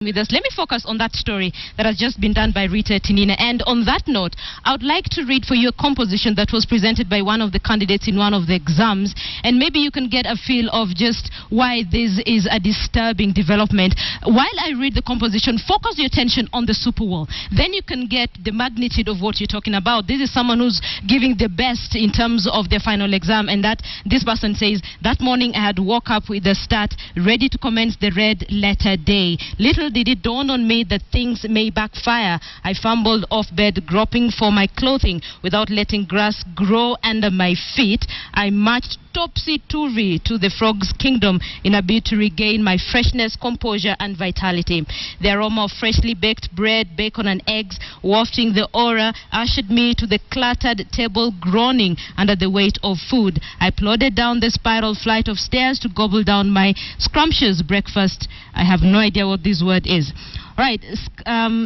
With us. Let me focus on that story that has just been done by Rita Tinina. And on that note, I would like to read for you a composition that was presented by one of the candidates in one of the exams, and maybe you can get a feel of just why this is a disturbing development. While I read the composition, focus your attention on the super wall. Then you can get the magnitude of what you're talking about. This is someone who's giving the best in terms of their final exam, and that this person says, that morning I had woke up with a start, ready to commence the red letter day. Little did it dawn on me that things may backfire. I fumbled off bed, groping for my clothing without letting grass grow under my feet. I marched topsy-turvy to the frog's kingdom in a bid to regain my freshness, composure, and vitality. The aroma of freshly baked bread, bacon, and eggs wafting the aura ushered me to the cluttered table, groaning under the weight of food. I plodded down the spiral flight of stairs to gobble down my scrumptious breakfast. I have no idea what this word is. Right,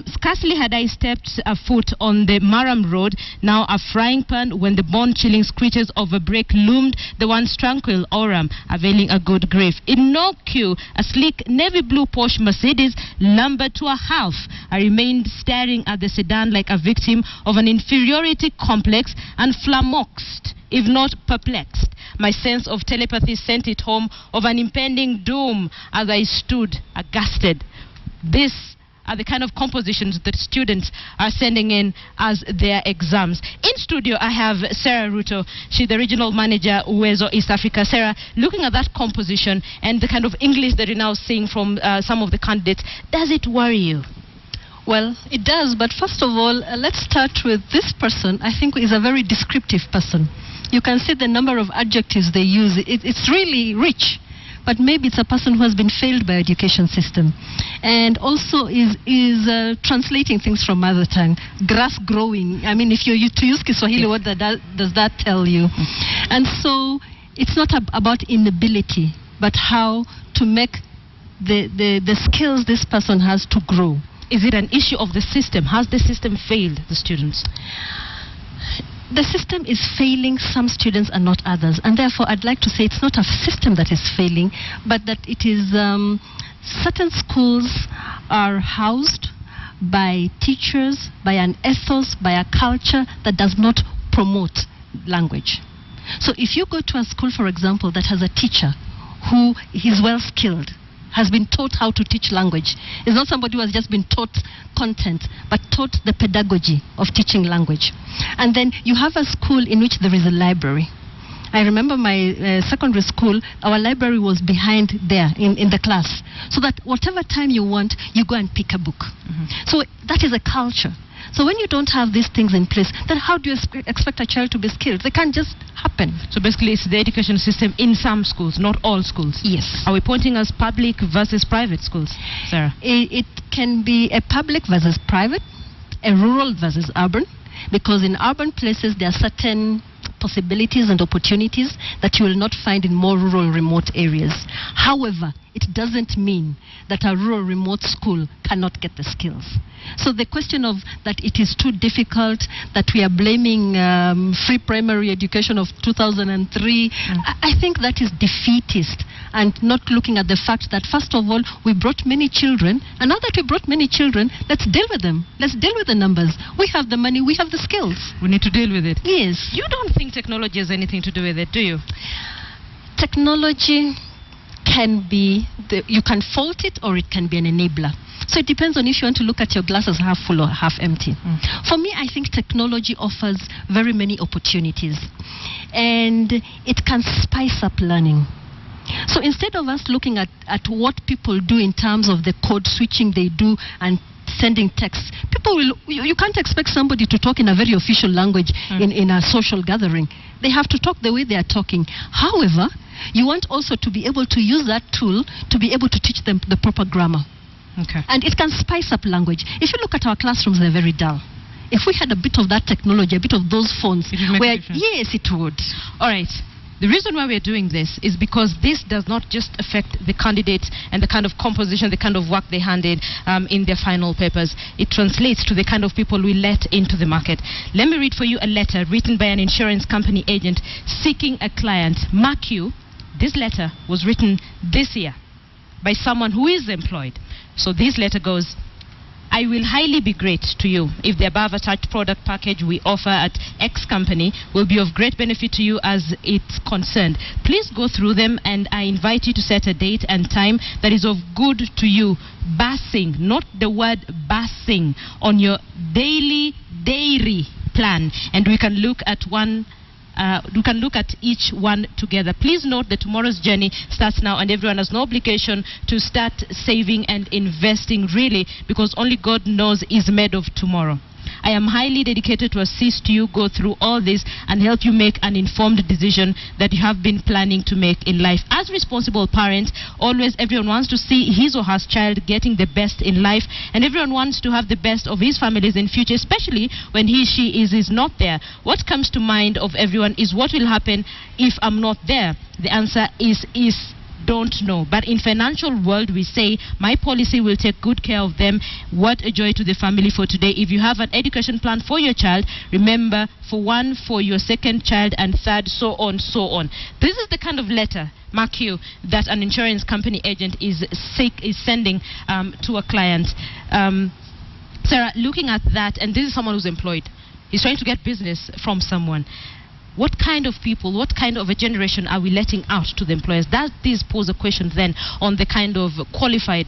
scarcely had I stepped a foot on the Maram road, now a frying pan, when the bone-chilling screeches of a brake loomed the once tranquil Oram, availing a good grief. In no queue, a sleek navy blue Porsche Mercedes lumbered to a half. I remained staring at the sedan like a victim of an inferiority complex and flummoxed, if not perplexed. My sense of telepathy sent it home of an impending doom as I stood aghasted. This are the kind of compositions that students are sending in as their exams. In studio, I have Sarah Ruto. She's the regional manager, Uwezo East Africa. Sarah, looking at that composition and the kind of English that you're now seeing from some of the candidates, does it worry you? Well, it does, but first of all, let's start with this person. I think is a very descriptive person. You can see the number of adjectives they use. It's really rich. But maybe it's a person who has been failed by education system, and also is translating things from mother tongue. Grass growing. I mean, if you're to use Kiswahili, what does that tell you? And so it's not about inability, but how to make the skills this person has to grow. Is it an issue of the system? Has the system failed the students? The system is failing some students and not others, and therefore I'd like to say it's not a system that is failing, but that it is certain schools are housed by teachers, by an ethos, by a culture that does not promote language. So if you go to a school, for example, that has a teacher who is well skilled, has been taught how to teach language. It's not somebody who has just been taught content, but taught the pedagogy of teaching language. And then you have a school in which there is a library. I remember my secondary school, our library was behind there in the class, so that whatever time you want, you go and pick a book. So that is a culture. So when you don't have these things in place, then how do you expect a child to be skilled? They can't just happen. So basically it's the education system in some schools, not all schools. Yes. Are we pointing as public versus private schools, Sarah? It can be a public versus private, a rural versus urban, because in urban places there are certain possibilities and opportunities that you will not find in more rural, remote areas. However, it doesn't mean that a rural, remote school cannot get the skills. So the question of that it is too difficult, that we are blaming free primary education of 2003, I think that is defeatist and not looking at the fact that, first of all, we brought many children, and now that we brought many children, let's deal with them. Let's deal with the numbers. We have the money, we have the skills. We need to deal with it. Yes. You don't think technology has anything to do with it, do you? Technology can be, you can fault it or it can be an enabler. So it depends on if you want to look at your glass as half full or half empty. For me, I think technology offers very many opportunities, and it can spice up learning. So instead of us looking at what people do in terms of the code switching they do and sending texts, you can't expect somebody to talk in a very official language in a social gathering. They have to talk the way they are talking. However, you want also to be able to use that tool to be able to teach them the proper grammar. Okay. And it can spice up language. If you look at our classrooms, they're very dull. If we had a bit of that technology, a bit of those phones, it would make a difference. Yes, it would. All right. The reason why we're doing this is because this does not just affect the candidates and the kind of composition, the kind of work they handed in their final papers. It translates to the kind of people we let into the market. Let me read for you a letter written by an insurance company agent seeking a client. Mark you, this letter was written this year by someone who is employed. So this letter goes, I will highly be great to you if the above attached product package we offer at X company will be of great benefit to you as it's concerned. Please go through them, and I invite you to set a date and time that is of good to you. Basing, not the word basing, on your dairy plan, and we can look at each one together. Please note that tomorrow's journey starts now, and everyone has no obligation to start saving and investing, really, because only God knows is made of tomorrow. I am highly dedicated to assist you go through all this and help you make an informed decision that you have been planning to make in life. As responsible parents, always everyone wants to see his or her child getting the best in life, and everyone wants to have the best of his families in future, especially when she is not there. What comes to mind of everyone is what will happen if I'm not there. The answer is don't know. But in financial world, we say my policy will take good care of them. What a joy to the family for today. If you have an education plan for your child, remember, for one, for your second child, and third, so on, so on. This is the kind of letter, mark you, that an insurance company agent is sending to a client. Sarah, looking at that, and this is someone who's employed. He's trying to get business from someone. What kind of people, what kind of a generation are we letting out to the employers? Does this pose a question then on the kind of qualified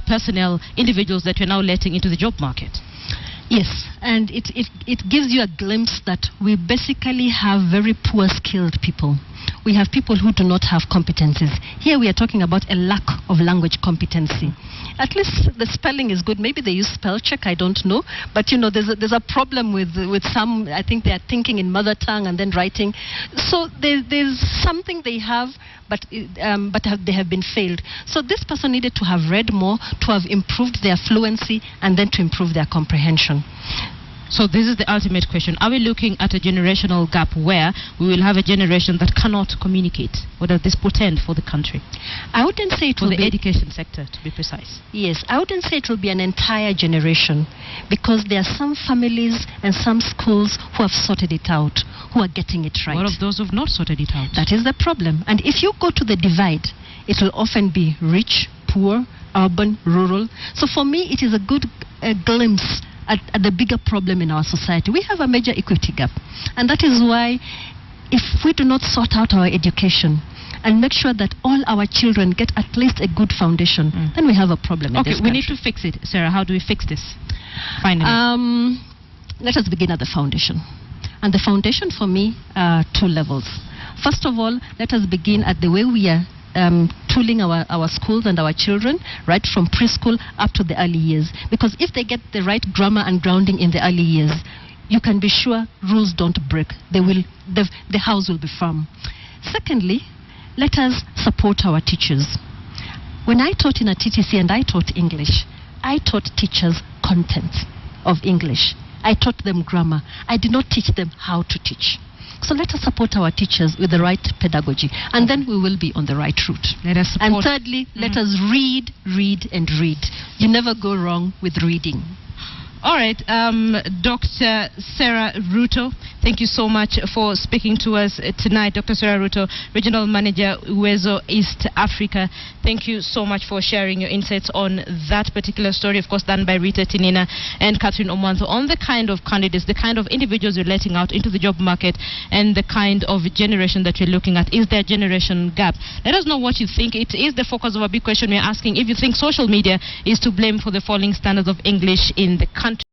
personnel, individuals that we're now letting into the job market? Yes, and it gives you a glimpse that we basically have very poor skilled people. We have people who do not have competencies. Here we are talking about a lack of language competency. At least the spelling is good. Maybe they use spell check, I don't know. But you know, there's a problem with some. I think they are thinking in mother tongue and then writing. So there's something they have, but they have been failed. So this person needed to have read more, to have improved their fluency, and then to improve their comprehension. So this is the ultimate question. Are we looking at a generational gap where we will have a generation that cannot communicate? What does this portend for the country? I wouldn't say it will be... For the education sector, to be precise. Yes, I wouldn't say it will be an entire generation, because there are some families and some schools who have sorted it out, who are getting it right. What of those who have not sorted it out? That is the problem. And if you go to the divide, it will often be rich, poor, urban, rural. So for me, it is a good glimpse at the bigger problem in our society. We have a major equity gap, and that is why if we do not sort out our education and make sure that all our children get at least a good foundation, then we have a problem in this country. Okay, we need to fix it. Sarah, how do we fix this? Finally. Let us begin at the foundation. And the foundation for me are two levels. First of all, let us begin at the way we are tooling our schools and our children, right from preschool up to the early years. Because if they get the right grammar and grounding in the early years, you can be sure rules don't break. The house will be firm. Secondly, let us support our teachers. When I taught in a TTC and I taught English, I taught teachers content of English. I taught them grammar. I did not teach them how to teach. So let us support our teachers with the right pedagogy, and then we will be on the right route. Let us support. And thirdly, let us read, and read. You never go wrong with reading. All right, Dr. Sarah Ruto, thank you so much for speaking to us tonight. Dr. Sarah Ruto, Regional Manager, Uwezo East Africa. Thank you so much for sharing your insights on that particular story, of course, done by Rita Tinina and Catherine Omwanto, on the kind of candidates, the kind of individuals you're letting out into the job market, and the kind of generation that you're looking at. Is there a generation gap? Let us know what you think. It is the focus of a big question we're asking. If you think social media is to blame for the falling standards of English in the country,